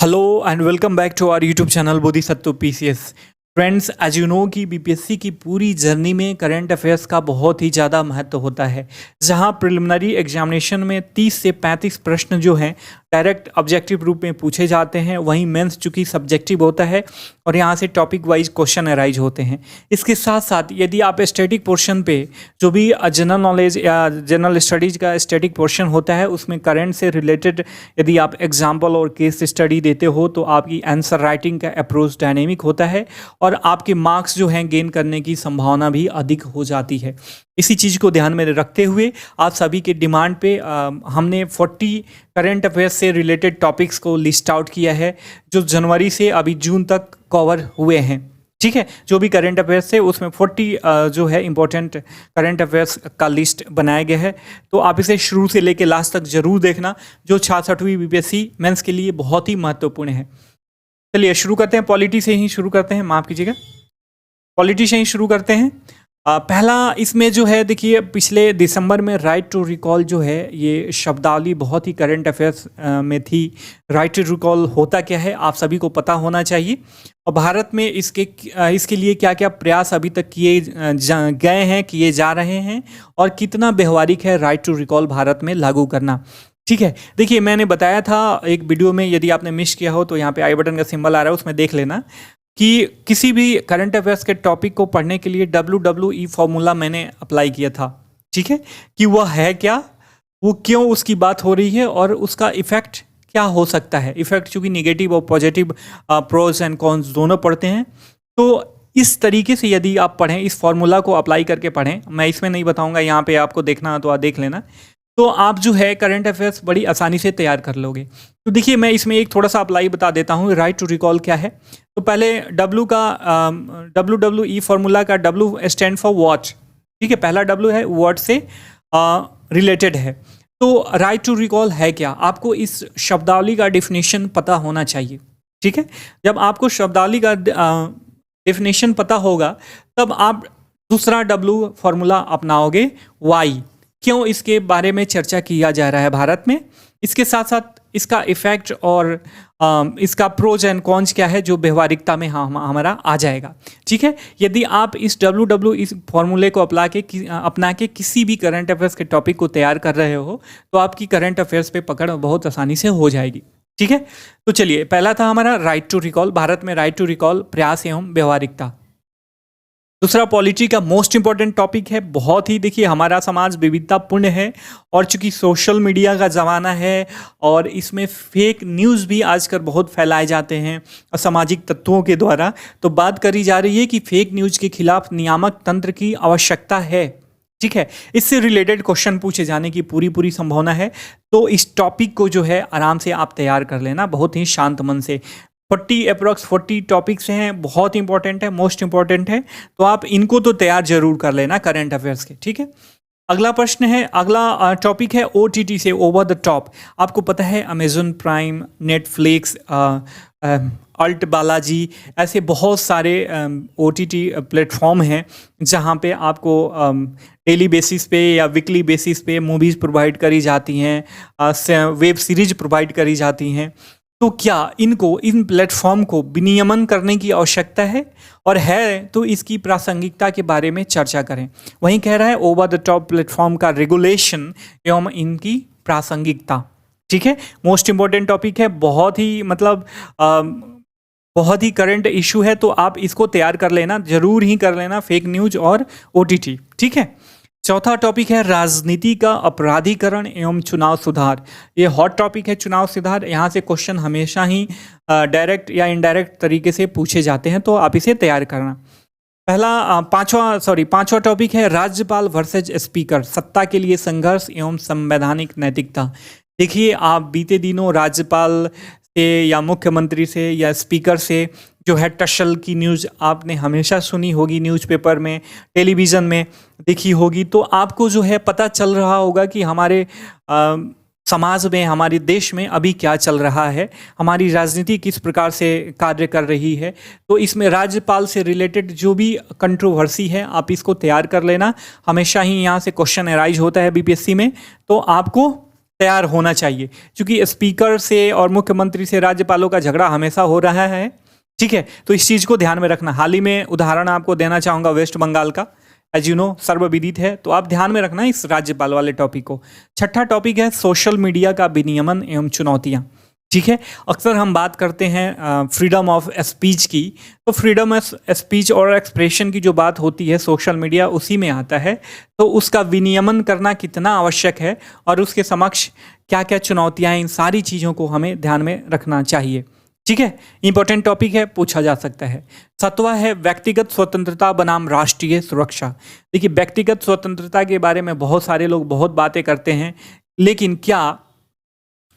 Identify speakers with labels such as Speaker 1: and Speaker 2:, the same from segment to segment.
Speaker 1: Hello and welcome back to our YouTube channel Bodhisattva PCS। Friends, as you know कि BPSC की पूरी journey में current affairs का बहुत ही ज़्यादा महत्व होता है। जहां प्रिलिमिनरी एग्जामिनेशन में 30 से 35 प्रश्न जो हैं डायरेक्ट ऑब्जेक्टिव रूप में पूछे जाते हैं, वहीं मेंस चूँकि सब्जेक्टिव होता है और यहां से टॉपिक वाइज क्वेश्चन अराइज होते हैं। इसके साथ साथ यदि आप स्टैटिक पोर्शन पे जो भी जनरल नॉलेज या जनरल स्टडीज़ का स्टैटिक पोर्शन होता है उसमें करंट से रिलेटेड यदि आप एग्जाम्पल और केस स्टडी देते हो तो आपकी आंसर राइटिंग का अप्रोच डायनेमिक होता है और आपके मार्क्स जो हैं गेन करने की संभावना भी अधिक हो जाती है। इसी चीज़ को ध्यान में रखते हुए आप सभी के डिमांड पे हमने 40 करंट अफेयर्स से रिलेटेड टॉपिक्स को लिस्ट आउट किया है जो जनवरी से अभी जून तक कवर हुए हैं। ठीक है, जो भी करंट अफेयर्स है उसमें 40 जो है इंपॉर्टेंट करंट अफेयर्स का लिस्ट बनाया गया है। तो आप इसे शुरू से लेकर लास्ट तक जरूर देखना, जो 66वीं बीपीएससी मेंस के लिए बहुत ही महत्वपूर्ण है। चलिए शुरू करते हैं, पॉलिटी से ही शुरू करते हैं, माफ़ कीजिएगा, पॉलिटी से ही शुरू करते हैं। पहला इसमें जो है देखिए, पिछले दिसंबर में राइट टू रिकॉल जो है ये शब्दावली बहुत ही करंट अफेयर्स में थी। राइट टू रिकॉल होता क्या है आप सभी को पता होना चाहिए, और भारत में इसके लिए क्या क्या प्रयास अभी तक किए गए हैं, किए जा रहे हैं, और कितना व्यवहारिक है राइट टू रिकॉल भारत में लागू करना। ठीक है, देखिए मैंने बताया था एक वीडियो में, यदि आपने मिस किया हो तो यहाँ पे आई बटन का सिंबल आ रहा है उसमें देख लेना, कि किसी भी करंट अफेयर्स के टॉपिक को पढ़ने के लिए WWE फॉर्मूला मैंने अप्लाई किया था। ठीक है, कि वह है क्या, वो क्यों उसकी बात हो रही है और उसका इफेक्ट क्या हो सकता है। इफेक्ट चूँकि निगेटिव और पॉजिटिव प्रोज एंड कॉन्स दोनों पढ़ते हैं, तो इस तरीके से यदि आप पढ़ें, इस फॉर्मूला को अप्लाई करके पढ़ें, मैं इसमें नहीं बताऊंगा, यहाँ पे आपको देखना तो आप देख लेना, तो आप जो है करंट अफेयर्स बड़ी आसानी से तैयार कर लोगे। तो देखिए मैं इसमें एक थोड़ा सा अप्लाई बता देता हूँ, राइट टू रिकॉल क्या है। तो पहले WWE फॉर्मूला का W स्टैंड फॉर वॉच। ठीक है, पहला W है वर्ड से रिलेटेड है। तो राइट टू रिकॉल है क्या, आपको इस शब्दावली का डेफिनेशन पता होना चाहिए। ठीक है, जब आपको शब्दावली का डेफिनेशन पता होगा तब आप दूसरा W फॉर्मूला अपनाओगे, वाई, क्यों इसके बारे में चर्चा किया जा रहा है भारत में, इसके साथ साथ इसका इफेक्ट और इसका प्रोज एंड कॉन्स क्या है जो व्यवहारिकता में हमारा आ जाएगा। ठीक है, यदि आप इस इस फॉर्मूले को अपना के किसी भी करंट अफेयर्स के टॉपिक को तैयार कर रहे हो तो आपकी करंट अफेयर्स पे पकड़ बहुत आसानी से हो जाएगी। ठीक है, तो चलिए पहला था हमारा राइट टू रिकॉल, भारत में राइट टू रिकॉल प्रयास एवं व्यवहारिकता। दूसरा पॉलिटी का मोस्ट इंपॉर्टेंट टॉपिक है, बहुत ही देखिए हमारा समाज विविधतापूर्ण है और चूंकि सोशल मीडिया का ज़माना है और इसमें फेक न्यूज़ भी आजकल बहुत फैलाए जाते हैं असामाजिक तत्वों के द्वारा, तो बात करी जा रही है कि फेक न्यूज़ के खिलाफ नियामक तंत्र की आवश्यकता है। ठीक है, इससे रिलेटेड क्वेश्चन पूछे जाने की पूरी संभावना है। तो इस टॉपिक को जो है आराम से आप तैयार कर लेना, बहुत ही शांत मन से। 40 टॉपिक्स हैं, बहुत इंपॉर्टेंट है, मोस्ट इंपॉर्टेंट है, तो आप इनको तो तैयार जरूर कर लेना करंट अफेयर्स के। ठीक है, अगला प्रश्न है, अगला टॉपिक है OTT से ओवर द टॉप। आपको पता है Amazon Prime, Netflix, ALT Balaji, ऐसे बहुत सारे OTT प्लेटफॉर्म हैं जहां पे आपको डेली बेसिस पे या वीकली बेसिस पे मूवीज़ प्रोवाइड करी जाती हैं, वेब सीरीज प्रोवाइड करी जाती हैं। तो क्या इन प्लेटफॉर्म को विनियमन करने की आवश्यकता है, और है तो इसकी प्रासंगिकता के बारे में चर्चा करें। वहीं कह रहा है ओवर द टॉप प्लेटफॉर्म का रेगुलेशन एवं इनकी प्रासंगिकता। ठीक है, मोस्ट इंपॉर्टेंट टॉपिक है, बहुत ही बहुत ही करंट इशू है, तो आप इसको तैयार कर लेना, जरूर ही कर लेना, फेक न्यूज और OTT। ठीक है, चौथा टॉपिक है राजनीति का अपराधीकरण एवं चुनाव सुधार। ये हॉट टॉपिक है, चुनाव सुधार। यहाँ से क्वेश्चन हमेशा ही डायरेक्ट या इनडायरेक्ट तरीके से पूछे जाते हैं, तो आप इसे तैयार करना। पांचवा टॉपिक है राज्यपाल वर्सेज स्पीकर, सत्ता के लिए संघर्ष एवं संवैधानिक नैतिकता। देखिए आप बीते दिनों राज्यपाल से या मुख्यमंत्री से या स्पीकर से जो है टशल की न्यूज़ आपने हमेशा सुनी होगी, न्यूज़पेपर में, टेलीविज़न में देखी होगी, तो आपको जो है पता चल रहा होगा कि हमारे समाज में, हमारे देश में अभी क्या चल रहा है, हमारी राजनीति किस प्रकार से कार्य कर रही है। तो इसमें राज्यपाल से रिलेटेड जो भी कंट्रोवर्सी है आप इसको तैयार कर लेना, हमेशा ही यहाँ से क्वेश्चन अराइज होता है बीपीएससी में, तो आपको तैयार होना चाहिए, क्योंकि स्पीकर से और मुख्यमंत्री से राज्यपालों का झगड़ा हमेशा हो रहा है। ठीक है, तो इस चीज़ को ध्यान में रखना। हाल ही में उदाहरण आपको देना चाहूँगा वेस्ट बंगाल का, एज यू नो सर्वविदित है, तो आप ध्यान में रखना इस राज्यपाल वाले टॉपिक को। छठा टॉपिक है सोशल मीडिया का विनियमन एवं चुनौतियाँ। ठीक है, अक्सर हम बात करते हैं फ्रीडम ऑफ स्पीच की, तो फ्रीडम ऑफ स्पीच और एक्सप्रेशन की जो बात होती है सोशल मीडिया उसी में आता है। तो उसका विनियमन करना कितना आवश्यक है और उसके समक्ष क्या क्या चुनौतियाँ हैं, इन सारी चीज़ों को हमें ध्यान में रखना चाहिए। ठीक है, इंपॉर्टेंट टॉपिक है, पूछा जा सकता है। सातवां है व्यक्तिगत स्वतंत्रता बनाम राष्ट्रीय सुरक्षा। देखिए, व्यक्तिगत स्वतंत्रता के बारे में बहुत सारे लोग बहुत बातें करते हैं, लेकिन क्या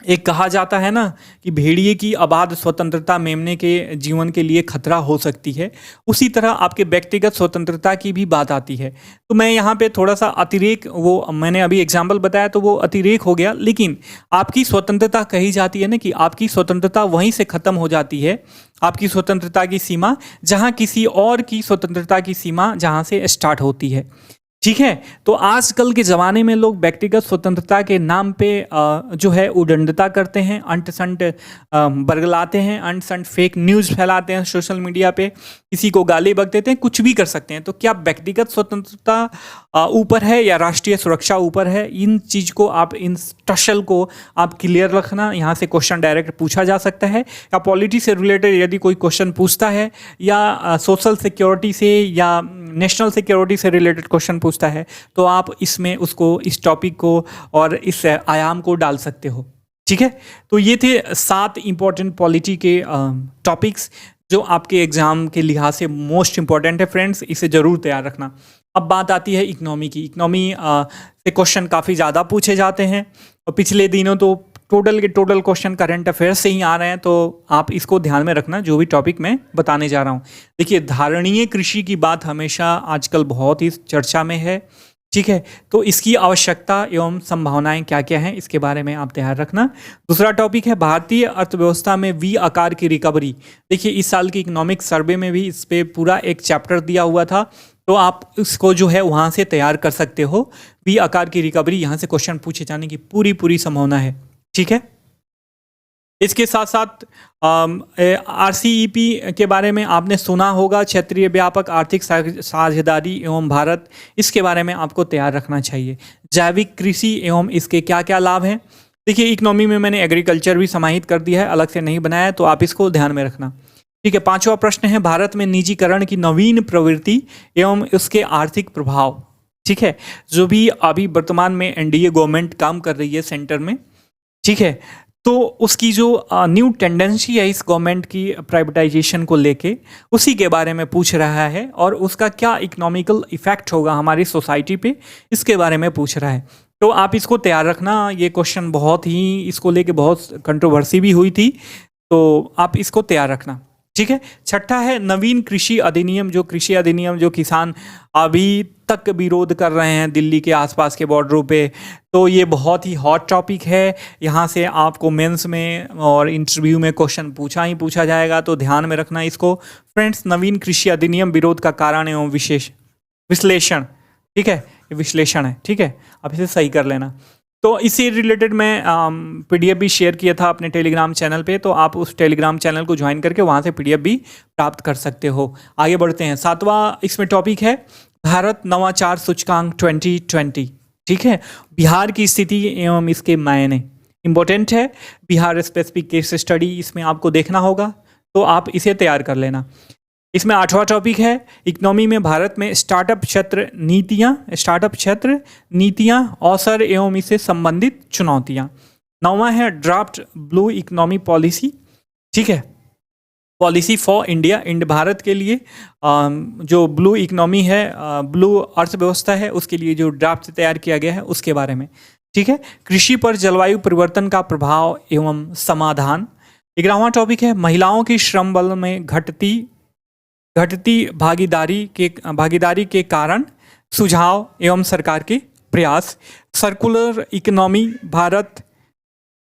Speaker 1: एक कहा जाता है ना कि भेड़िए की अबाध स्वतंत्रता मेमने के जीवन के लिए खतरा हो सकती है, उसी तरह आपके व्यक्तिगत स्वतंत्रता की भी बात आती है। तो मैं यहाँ पे थोड़ा सा अतिरेक, वो मैंने अभी एग्जाम्पल बताया तो वो अतिरेक हो गया, लेकिन आपकी स्वतंत्रता कही जाती है ना कि आपकी स्वतंत्रता वहीं से ख़त्म हो जाती है, आपकी स्वतंत्रता की सीमा, जहाँ किसी और की स्वतंत्रता की सीमा जहाँ से स्टार्ट होती है। ठीक है, तो आजकल के ज़माने में लोग व्यक्तिगत स्वतंत्रता के नाम पे जो है उद्दंडता करते हैं, अंट संट बरगलाते हैं, अंट संट फेक न्यूज़ फैलाते हैं सोशल मीडिया पे, किसी को गाली बक देते हैं, कुछ भी कर सकते हैं। तो क्या व्यक्तिगत स्वतंत्रता ऊपर है या राष्ट्रीय सुरक्षा ऊपर है? इन चीज़ को आप, इन टसल को आप क्लियर रखना। यहाँ से क्वेश्चन डायरेक्ट पूछा जा सकता है, या पॉलिटी से रिलेटेड यदि कोई क्वेश्चन पूछता है, या सोशल सिक्योरिटी से या नेशनल सिक्योरिटी से रिलेटेड क्वेश्चन पूछता है, तो आप इसमें उसको, इस टॉपिक को और इस आयाम को डाल सकते हो। ठीक है, तो ये थे 7 इंपॉर्टेंट पॉलिटी के टॉपिक्स जो आपके एग्जाम के लिहाज से मोस्ट इंपॉर्टेंट है फ्रेंड्स, इसे ज़रूर तैयार रखना। अब बात आती है इकनॉमी की। इकनॉमी से क्वेश्चन काफ़ी ज़्यादा पूछे जाते हैं, और पिछले दिनों तो टोटल के टोटल क्वेश्चन करंट अफेयर्स से ही आ रहे हैं, तो आप इसको ध्यान में रखना जो भी टॉपिक मैं बताने जा रहा हूँ। देखिए, धारणीय कृषि की बात हमेशा आजकल बहुत ही चर्चा में है। ठीक है, तो इसकी आवश्यकता एवं संभावनाएं क्या क्या हैं, इसके बारे में आप ध्यान रखना। दूसरा टॉपिक है भारतीय अर्थव्यवस्था में वी आकार की रिकवरी। देखिए, इस साल की इकोनॉमिक सर्वे में भी इस पे पूरा एक चैप्टर दिया हुआ था, तो आप इसको जो है वहाँ से तैयार कर सकते हो। वी आकार की रिकवरी, यहाँ से क्वेश्चन पूछे जाने की पूरी संभावना है। ठीक है, इसके साथ साथ RCEP के बारे में आपने सुना होगा, क्षेत्रीय व्यापक आर्थिक साझेदारी एवं भारत, इसके बारे में आपको तैयार रखना चाहिए। जैविक कृषि एवं इसके क्या क्या लाभ हैं। देखिए, इकोनॉमी में मैंने एग्रीकल्चर भी समाहित कर दिया है, अलग से नहीं बनाया है, तो आप इसको ध्यान में रखना। ठीक है, 5वां प्रश्न है भारत में निजीकरण की नवीन प्रवृत्ति एवं उसके आर्थिक प्रभाव। ठीक है, जो भी अभी वर्तमान में NDA गवर्नमेंट काम कर रही है सेंटर में, ठीक है, तो उसकी जो न्यू टेंडेंसी है इस गवर्नमेंट की प्राइवेटाइजेशन को लेके, उसी के बारे में पूछ रहा है, और उसका क्या इकोनॉमिकल इफेक्ट होगा हमारी सोसाइटी पे, इसके बारे में पूछ रहा है। तो आप इसको तैयार रखना। ये क्वेश्चन बहुत ही, इसको लेके बहुत कंट्रोवर्सी भी हुई थी, तो आप इसको तैयार रखना। ठीक है, छठा है नवीन कृषि अधिनियम। जो कृषि अधिनियम जो किसान अभी तक विरोध कर रहे हैं दिल्ली के आसपास के बॉर्डरों पे, तो ये बहुत ही हॉट टॉपिक है। यहाँ से आपको मेंस में और इंटरव्यू में क्वेश्चन पूछा ही पूछा जाएगा, तो ध्यान में रखना इसको फ्रेंड्स। नवीन कृषि अधिनियम विरोध का कारण एवं विश्लेषण। ठीक है, ये विश्लेषण है। ठीक है, आप इसे सही कर लेना। तो इसी रिलेटेड मैं PDF भी शेयर किया था अपने टेलीग्राम चैनल पे, तो आप उस टेलीग्राम चैनल को ज्वाइन करके वहाँ से PDF भी प्राप्त कर सकते हो। आगे बढ़ते हैं। 7वां इसमें टॉपिक है भारत नवाचार सूचकांक 2020। ठीक है, बिहार की स्थिति एवं इसके मायने इम्पोर्टेंट है। बिहार स्पेसिफिक केस स्टडी इसमें आपको देखना होगा, तो आप इसे तैयार कर लेना। इसमें 8वां टॉपिक है इकोनॉमी में भारत में स्टार्टअप क्षेत्र नीतियाँ, अवसर एवं इससे संबंधित चुनौतियाँ। 9वां है ड्राफ्ट ब्लू इकोनॉमी पॉलिसी। ठीक है, पॉलिसी फॉर इंडिया, भारत के लिए जो ब्लू इकोनॉमी है, ब्लू अर्थव्यवस्था है, उसके लिए जो ड्राफ्ट तैयार किया गया है उसके बारे में। ठीक है, कृषि पर जलवायु परिवर्तन का प्रभाव एवं समाधान। 11वां टॉपिक है महिलाओं की श्रम बल में घटती भागीदारी के कारण सुझाव एवं सरकार के प्रयास। Circular economy Bharat.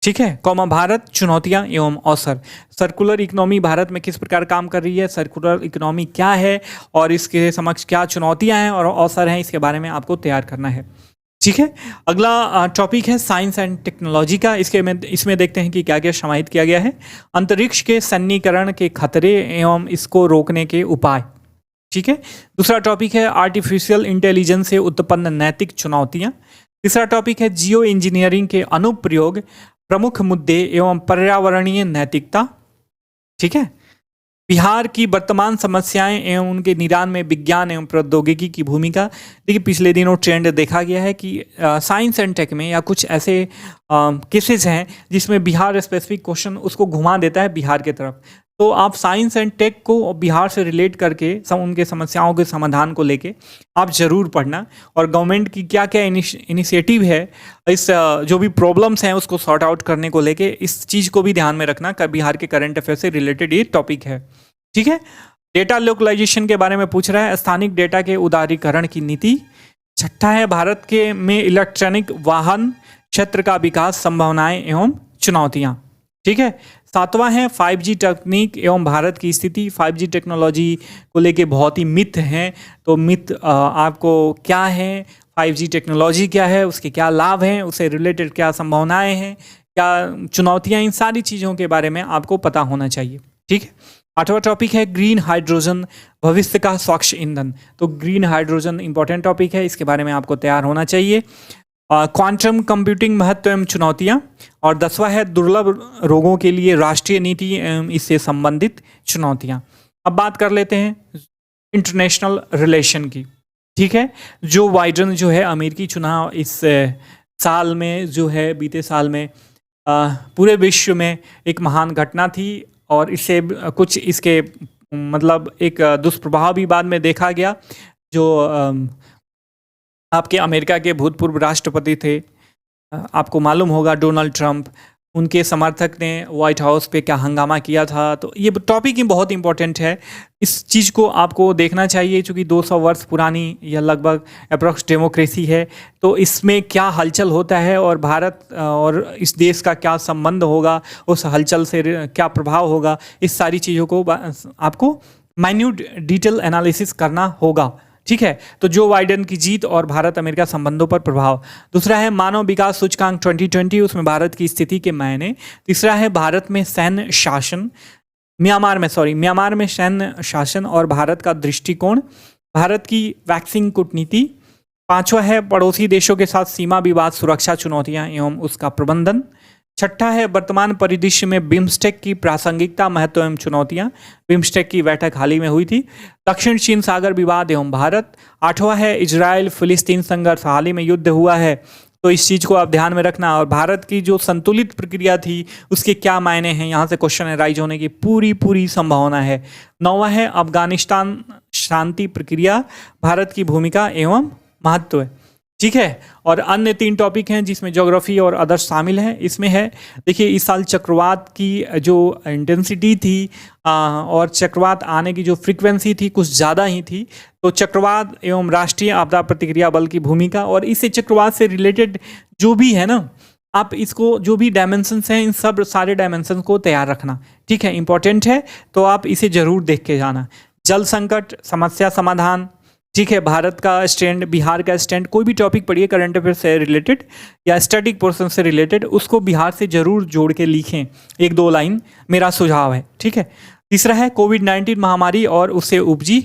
Speaker 1: ठीक है, भारत चुनौतियां एवं अवसर। सर्कुलर इकोनॉमी भारत में किस प्रकार काम कर रही है, सर्कुलर इकोनॉमी क्या है और इसके समक्ष क्या चुनौतियां हैं और अवसर हैं, इसके बारे में आपको तैयार करना है। ठीक है। अगला टॉपिक है साइंस एंड टेक्नोलॉजी का। इसमें देखते हैं कि क्या क्या समाहित किया गया है। अंतरिक्ष के सन्नीकरण के खतरे एवं इसको रोकने के उपाय। ठीक है। दूसरा टॉपिक है आर्टिफिशियल इंटेलिजेंस से उत्पन्न नैतिक चुनौतियां। तीसरा टॉपिक है जियो इंजीनियरिंग के अनुप्रयोग, प्रमुख मुद्दे एवं पर्यावरणीय नैतिकता। ठीक है। बिहार की वर्तमान समस्याएं एवं उनके निदान में विज्ञान एवं प्रौद्योगिकी की भूमिका। देखिए पिछले दिनों ट्रेंड देखा गया है कि साइंस एंड टेक में या कुछ ऐसे केसेस हैं जिसमें बिहार स्पेसिफिक क्वेश्चन उसको घुमा देता है बिहार की तरफ। तो आप साइंस एंड टेक को बिहार से रिलेट करके उनके समस्याओं के समाधान को लेके आप ज़रूर पढ़ना, और गवर्नमेंट की क्या क्या इनिशिएटिव है इस जो भी प्रॉब्लम्स हैं उसको सॉर्ट आउट करने को लेके, इस चीज़ को भी ध्यान में रखना। बिहार के करंट अफेयर से रिलेटेड ये टॉपिक है। ठीक है। डेटा लोकलाइजेशन के बारे में पूछ रहा है, स्थानिक डेटा के उदारीकरण की नीति। छठा है भारत के में इलेक्ट्रॉनिक वाहन क्षेत्र का विकास, संभावनाएं एवं चुनौतियां। ठीक है। सातवां है 5G तकनीक एवं भारत की स्थिति। 5G टेक्नोलॉजी को लेके बहुत ही मिथ हैं, तो मिथ आपको क्या है, 5G टेक्नोलॉजी क्या है, उसके क्या लाभ हैं, उससे रिलेटेड क्या संभावनाएं हैं, क्या चुनौतियां, इन सारी चीज़ों के बारे में आपको पता होना चाहिए। ठीक है। आठवां टॉपिक है ग्रीन हाइड्रोजन, भविष्य का स्वच्छ ईंधन। तो ग्रीन हाइड्रोजन इंपॉर्टेंट टॉपिक है, इसके बारे में आपको तैयार होना चाहिए। क्वांटम कंप्यूटिंग, महत्व एवं चुनौतियां। और 10वां है दुर्लभ रोगों के लिए राष्ट्रीय नीति एवं इससे संबंधित चुनौतियां। अब बात कर लेते हैं इंटरनेशनल रिलेशन की। ठीक है। जो बाइडेन जो है अमेरिकी चुनाव इस साल में जो है बीते साल में पूरे विश्व में एक महान घटना थी, और इससे कुछ इसके मतलब एक दुष्प्रभाव भी बाद में देखा गया। जो आपके अमेरिका के भूतपूर्व राष्ट्रपति थे, आपको मालूम होगा डोनाल्ड ट्रंप, उनके समर्थक ने व्हाइट हाउस पे क्या हंगामा किया था। तो ये टॉपिक ही बहुत इंपॉर्टेंट है, इस चीज़ को आपको देखना चाहिए, क्योंकि 200 वर्ष पुरानी या लगभग अप्रॉक्स डेमोक्रेसी है। तो इसमें क्या हलचल होता है और भारत और इस देश का क्या संबंध होगा, उस हलचल से क्या प्रभाव होगा, इस सारी चीज़ों को आपको माइन्यूट डिटेल एनालिसिस करना होगा। ठीक है। तो जो बाइडेन की जीत और भारत अमेरिका संबंधों पर प्रभाव। दूसरा है मानव विकास सूचकांक 2020, उसमें भारत की स्थिति के मायने। तीसरा है भारत में सैन्य शासन, म्यांमार में सैन्य शासन और भारत का दृष्टिकोण। भारत की वैक्सीन कूटनीति। पांचवा है पड़ोसी देशों के साथ सीमा विवाद, सुरक्षा चुनौतियां एवं उसका प्रबंधन। छठा है वर्तमान परिदृश्य में बिम्स्टेक की प्रासंगिकता, महत्व एवं चुनौतियां। बिम्स्टेक की बैठक हाल ही में हुई थी। दक्षिण चीन सागर विवाद एवं भारत। आठवां है इजराइल फिलिस्तीन संघर्ष, हाल ही में युद्ध हुआ है, तो इस चीज़ को आप ध्यान में रखना। और भारत की जो संतुलित प्रक्रिया थी उसके क्या मायने हैं, यहाँ से क्वेश्चन राइज होने की पूरी संभावना है। नौवां है अफगानिस्तान शांति प्रक्रिया, भारत की भूमिका एवं महत्व। ठीक है। और अन्य 3 टॉपिक हैं जिसमें ज्योग्राफी और अदर्स शामिल हैं। इसमें है देखिए इस साल चक्रवात की जो इंटेंसिटी थी और चक्रवात आने की जो फ्रीक्वेंसी थी कुछ ज़्यादा ही थी। तो चक्रवात एवं राष्ट्रीय आपदा प्रतिक्रिया बल की भूमिका, और इससे चक्रवात से रिलेटेड जो भी है ना, आप इसको जो भी डायमेंशंस हैं इन सब सारे डायमेंशंस को तैयार रखना। ठीक है, इंपॉर्टेंट है, तो आप इसे ज़रूर देख के जाना। जल संकट, समस्या समाधान। ठीक है, भारत का स्टैंड, बिहार का स्टैंड, कोई भी टॉपिक पढ़िए करंट अफेयर से रिलेटेड या स्टैटिक पोर्शन से रिलेटेड, उसको बिहार से जरूर जोड़ के लिखें, 1-2 लाइन, मेरा सुझाव है। ठीक है। तीसरा है कोविड-19 महामारी और उससे उपजी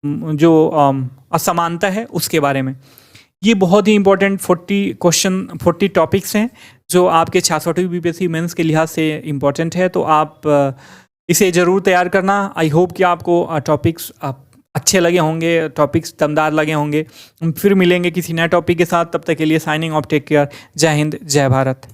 Speaker 1: जो असमानता है उसके बारे में। ये बहुत ही इंपॉर्टेंट 40 टॉपिक्स हैं जो आपके 66वीं बीपीएससी मेंस के लिहाज से इंपॉर्टेंट है, तो आप इसे ज़रूर तैयार करना। आई होप कि आपको टॉपिक्स अच्छे लगे होंगे, टॉपिक्स दमदार लगे होंगे। फिर मिलेंगे किसी नए टॉपिक के साथ, तब तक के लिए साइनिंग ऑफ, टेक केयर, जय हिंद, जय भारत।